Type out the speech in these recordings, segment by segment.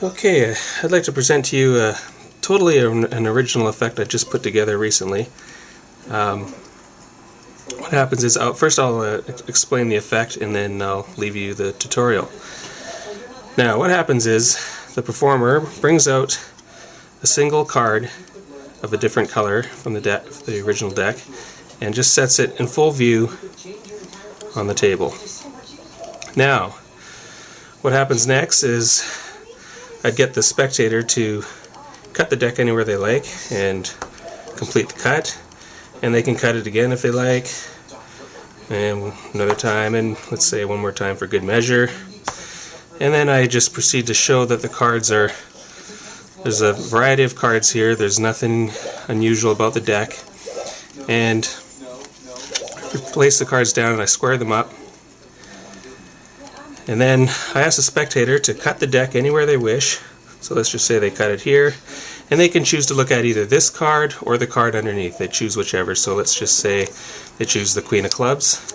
Okay, I'd like to present to you totally an original effect I just put together recently. What happens is, first I'll explain the effect and then I'll leave you the tutorial. Now what happens is the performer brings out a single card of a different color from the original deck and just sets it in full view on the table. Now what happens next is I'd get the spectator to cut the deck anywhere they like and complete the cut, and they can cut it again if they like, and another time, and let's say one more time for good measure. And then I just proceed to show that the cards are, there's a variety of cards here, there's nothing unusual about the deck, and I place the cards down and I square them up. And then I ask the spectator to cut the deck anywhere they wish. So let's just say they cut it here, and they can choose to look at either this card or the card underneath. They choose whichever. So let's just say they choose the Queen of Clubs,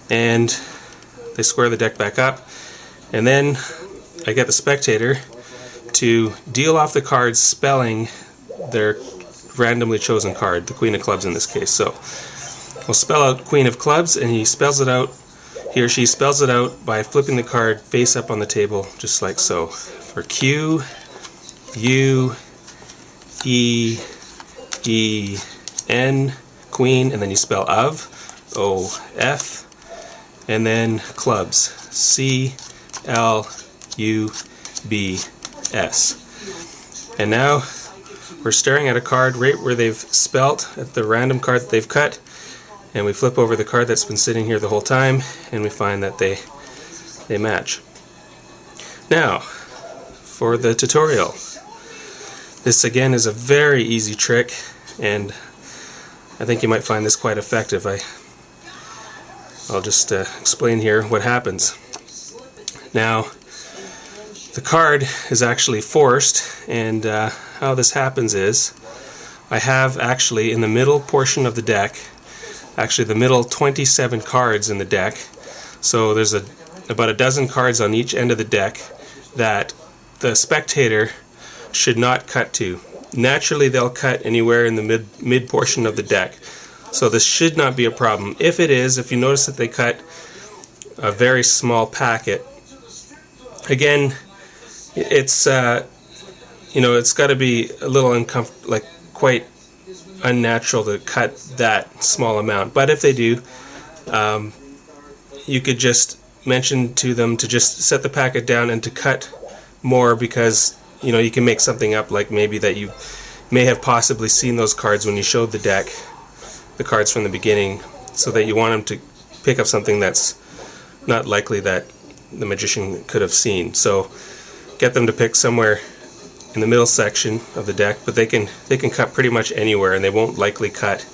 and they square the deck back up. And then I get the spectator to deal off the cards spelling their randomly chosen card, the Queen of Clubs in this case. So we'll spell out Queen of Clubs, and he spells it out. He or she spells it out by flipping the card face up on the table, just like so. For Q, U, E, E, N, Queen, and then you spell of, O, F, and then clubs, C, L, U, B, S. And now we're staring at a card right where they've spelt at the random card that they've cut, and we flip over the card that's been sitting here the whole time, and we find that they match. Now, for the tutorial. This again is a very easy trick, and I think you might find this quite effective. I'll just explain here what happens. Now, the card is actually forced, and how this happens is I have actually in the middle portion of the deck, actually the middle 27 cards in the deck, so there's about a dozen cards on each end of the deck that the spectator should not cut to. Naturally they'll cut anywhere in the mid portion of the deck, so this should not be a problem. If it is, if you notice that they cut a very small packet, again, it's it's got to be a little uncomfortable, like quite unnatural to cut that small amount. But if they do, you could just mention to them to just set the packet down and to cut more, because you can make something up, like maybe that you may have possibly seen those cards when you showed the deck, the cards from the beginning, so that you want them to pick up something that's not likely that the magician could have seen. So get them to pick somewhere in the middle section of the deck, but they can cut pretty much anywhere, and they won't likely cut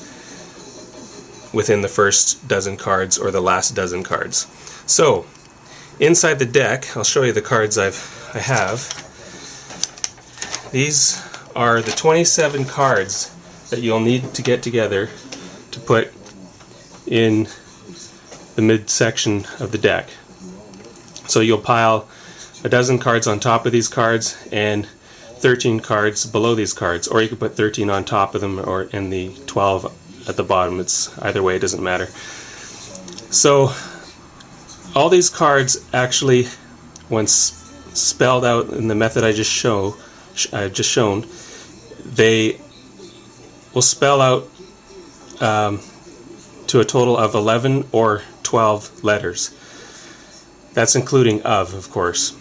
within the first dozen cards or the last dozen cards. So inside the deck, I'll show you the cards I have. These are the 27 cards that you'll need to get together to put in the mid section of the deck. So you'll pile a dozen cards on top of these cards and 13 cards below these cards, or you could put 13 on top of them or in the 12 at the bottom. It's either way, it doesn't matter. So all these cards actually, once spelled out in the method I just shown, they will spell out to a total of 11 or 12 letters. That's including of course.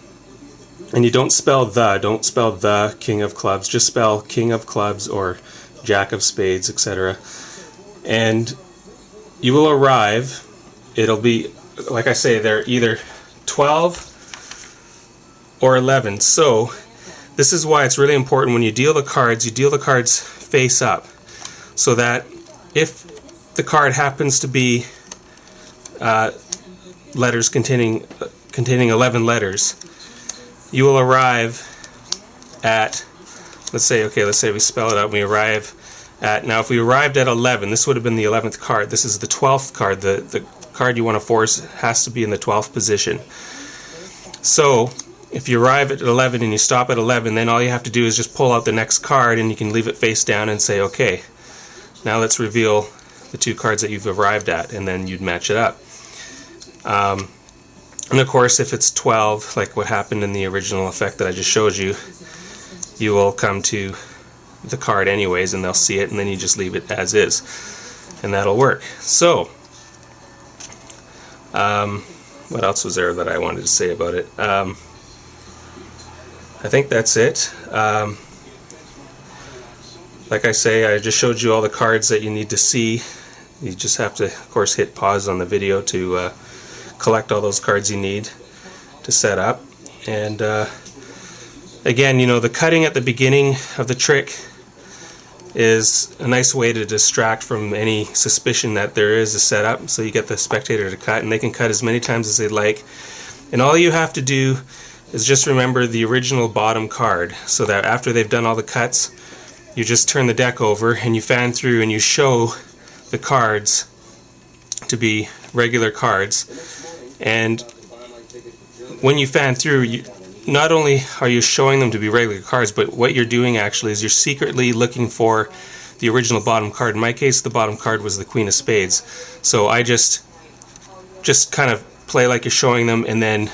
And you don't spell the King of Clubs, just spell King of Clubs or Jack of Spades, etc. And you will arrive, it'll be, like I say, they're either 12 or 11. So this is why it's really important when you deal the cards, you deal the cards face up, so that if the card happens to be letters containing 11 letters, you will arrive at, let's say we spell it out, we arrive at, now if we arrived at 11, this would have been the 11th card. This is the 12th card. The card you want to force has to be in the 12th position. So if you arrive at 11 and you stop at 11, then all you have to do is just pull out the next card, and you can leave it face down and say, okay, now let's reveal the 2 cards that you've arrived at, and then you'd match it up. And of course, if it's 12, like what happened in the original effect that I just showed you, you will come to the card anyways, and they'll see it, and then you just leave it as is, and that'll work. So, what else was there that I wanted to say about it? I think that's it. Like I say, I just showed you all the cards that you need to see. You just have to, of course, hit pause on the video to collect all those cards you need to set up. And again, you know, the cutting at the beginning of the trick is a nice way to distract from any suspicion that there is a setup. So you get the spectator to cut, and they can cut as many times as they like. And all you have to do is just remember the original bottom card, so that after they've done all the cuts, you just turn the deck over and you fan through and you show the cards to be regular cards. And when you fan through, not only are you showing them to be regular cards, but what you're doing actually is you're secretly looking for the original bottom card. In my case, the bottom card was the Queen of Spades. So I just kind of play like you're showing them, and then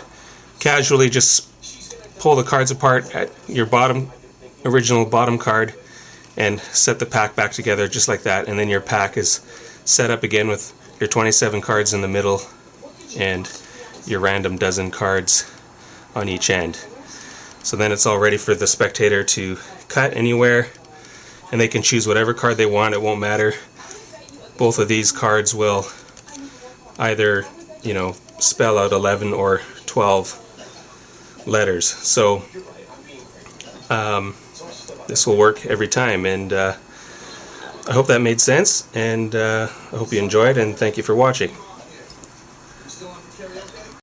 casually just pull the cards apart at your original bottom card and set the pack back together just like that, and then your pack is set up again with your 27 cards in the middle and your random dozen cards on each end. So then it's all ready for the spectator to cut anywhere, and they can choose whatever card they want. It won't matter. Both of these cards will either, you know, spell out 11 or 12 letters. So this will work every time, and I hope that made sense, and I hope you enjoyed, and thank you for watching.